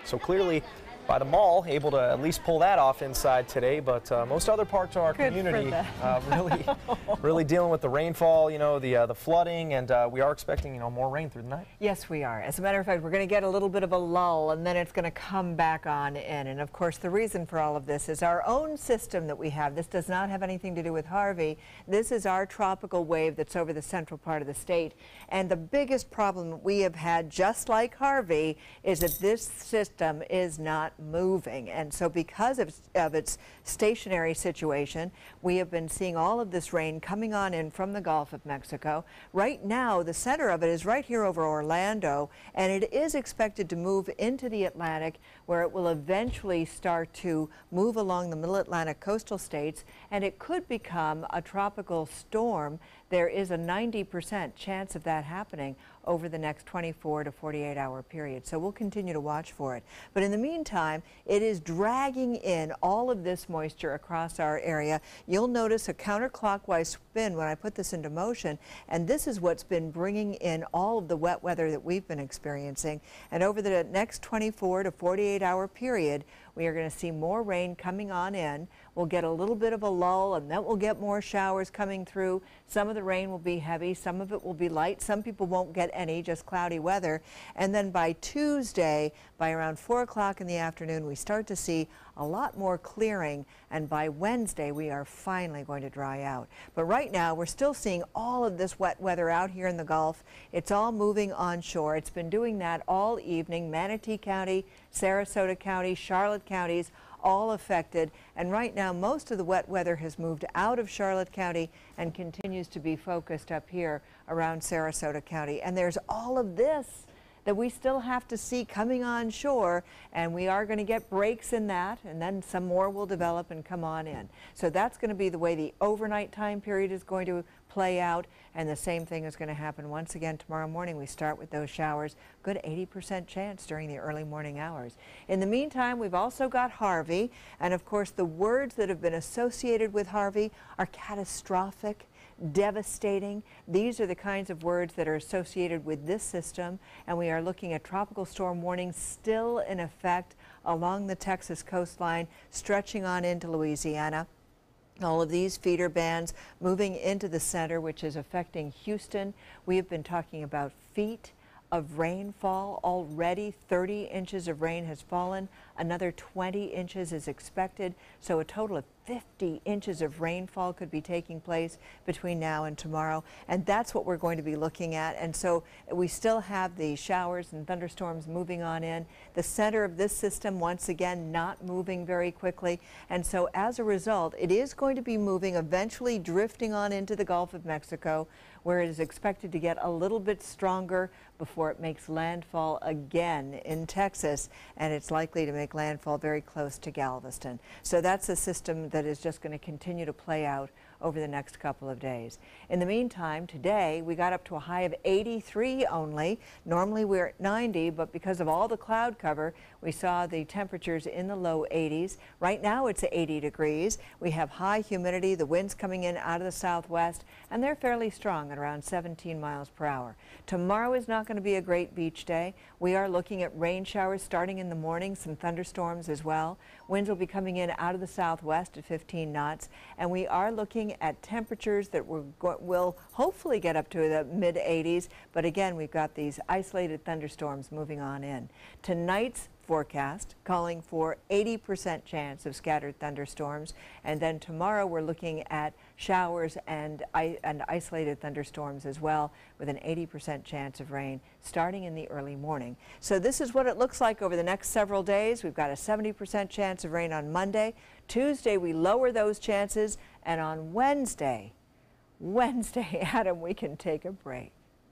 So clearly, by the mall, able to at least pull that off inside today, but most other parts of our community really dealing with the rainfall, the flooding, and we are expecting, more rain through the night. Yes, we are. As a matter of fact, we're going to get a little bit of a lull, and then it's going to come back on in. And of course, the reason for all of this is our own system that we have. This does not have anything to do with Harvey. This is our tropical wave that's over the central part of the state. And the biggest problem we have had, just like Harvey, is that this system is not moving. And so because of its stationary situation, we have been seeing all of this rain coming on in from the Gulf of Mexico. Right now, the center of it is right here over Orlando, and it is expected to move into the Atlantic, where it will eventually start to move along the middle Atlantic coastal states, and it could become a tropical storm. There is a 90% chance of that happening over the next 24 to 48 hour period. So we'll continue to watch for it. But in the meantime, it is dragging in all of this moisture across our area. You'll notice a counterclockwise spin when I put this into motion, and this is what's been bringing in all of the wet weather that we've been experiencing. And over the next 24 to 48 hour period, we are going to see more rain coming on in. We'll get a little bit of a lull, and then we'll get more showers coming through. Some of the rain will be heavy, some of it will be light. Some people won't get any, just cloudy weather. And then by Tuesday, by around 4 o'clock in the afternoon, we start to see a lot more clearing, and by Wednesday we are finally going to dry out. But right now we're still seeing all of this wet weather out here in the Gulf. It's all moving onshore. It's been doing that all evening. Manatee County, Sarasota County, Charlotte counties, all affected. And right now most of the wet weather has moved out of Charlotte County and continues to be focused up here around Sarasota County. And there's all of this that we still have to see coming on shore, and we are going to get breaks in that, and then some more will develop and come on in. So that's going to be the way the overnight time period is going to play out, and the same thing is going to happen once again tomorrow morning. We start with those showers, good 80% chance during the early morning hours. In the meantime, we've also got Harvey, and of course the words that have been associated with Harvey are catastrophic, devastating. These are the kinds of words that are associated with this system, and we are looking at tropical storm warnings still in effect along the Texas coastline, stretching on into Louisiana. All of these feeder bands moving into the center, which is affecting Houston. We have been talking about feet of rainfall already. 30 inches of rain has fallen. Another 20 inches is expected. So a total of 50 inches of rainfall could be taking place between now and tomorrow. And that's what we're going to be looking at. And so we still have the showers and thunderstorms moving on in. The center of this system, once again, not moving very quickly. And so as a result, it is going to be moving, eventually drifting on into the Gulf of Mexico, where it is expected to get a little bit stronger before it makes landfall again in Texas, and it's likely to make landfall very close to Galveston. So that's a system that is just going to continue to play out over the next couple of days. In the meantime, today we got up to a high of 83 only. Normally we're at 90, but because of all the cloud cover, we saw the temperatures in the low 80s. Right now it's 80 degrees. We have high humidity, the winds coming in out of the southwest, and they're fairly strong at around 17 miles per hour. Tomorrow is not going to be a great beach day. We are looking at rain showers starting in the morning, some thunderstorms as well. Winds will be coming in out of the southwest at 15 knots, and we are looking at temperatures that will hopefully get up to the mid 80s, but again we've got these isolated thunderstorms moving on in. Tonight's forecast calling for 80% chance of scattered thunderstorms, and then tomorrow we're looking at showers and isolated thunderstorms as well, with an 80% chance of rain starting in the early morning. So this is what it looks like over the next several days. We've got a 70% chance of rain on Monday. Tuesday we lower those chances, and on Wednesday, Adam, we can take a break.